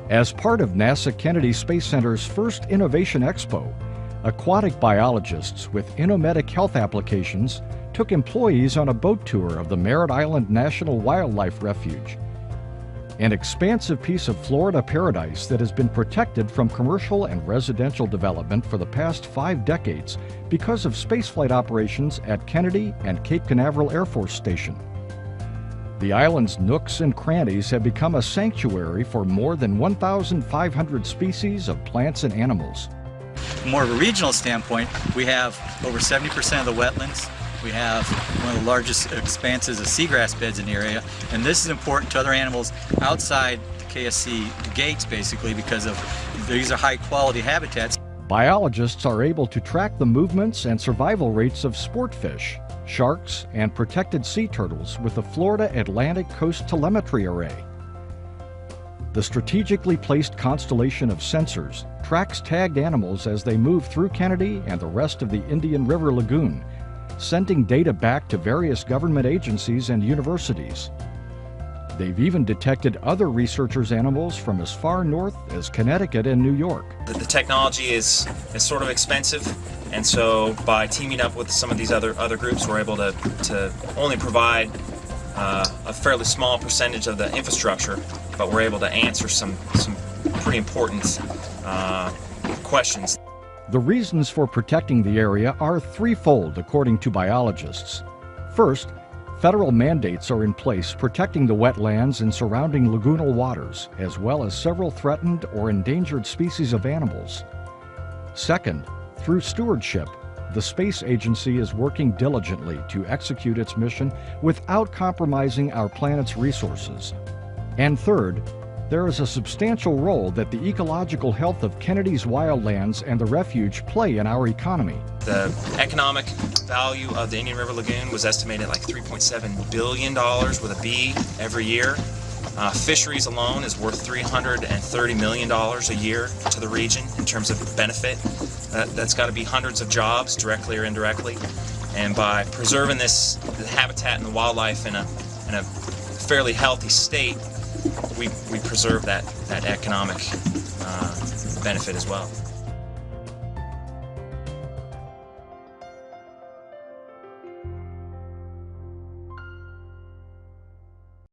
As part of NASA Kennedy Space Center's first Innovation Expo, aquatic biologists with Innomedic Health applications took employees on a boat tour of the Merritt Island National Wildlife Refuge, an expansive piece of Florida paradise that has been protected from commercial and residential development for the past 5 decades because of spaceflight operations at Kennedy and Cape Canaveral Air Force Station. The island's nooks and crannies have become a sanctuary for more than 1,500 species of plants and animals. From more of a regional standpoint, we have over 70% of the wetlands. We have one of the largest expanses of seagrass beds in the area, and this is important to other animals outside the KSC gates, basically, because these are high quality habitats. Biologists are able to track the movements and survival rates of sport fish, sharks, and protected sea turtles with the Florida Atlantic Coast Telemetry Array. The strategically placed constellation of sensors tracks tagged animals as they move through Kennedy and the rest of the Indian River Lagoon, sending data back to various government agencies and universities. They've even detected other researchers' animals from as far north as Connecticut and New York. The technology is sort of expensive, and so by teaming up with some of these other groups, we're able to only provide a fairly small percentage of the infrastructure, but we're able to answer some pretty important questions. The reasons for protecting the area are threefold, according to biologists. First, federal mandates are in place protecting the wetlands and surrounding lagoonal waters, as well as several threatened or endangered species of animals. Second, through stewardship, the space agency is working diligently to execute its mission without compromising our planet's resources. And third, there is a substantial role that the ecological health of Kennedy's wildlands and the refuge play in our economy. The economic value of the Indian River Lagoon was estimated at like $3.7 billion with a B every year. Fisheries alone is worth $330 million a year to the region in terms of benefit. That's got to be hundreds of jobs, directly or indirectly. And by preserving the habitat and the wildlife in a fairly healthy state, we preserve that economic benefit as well.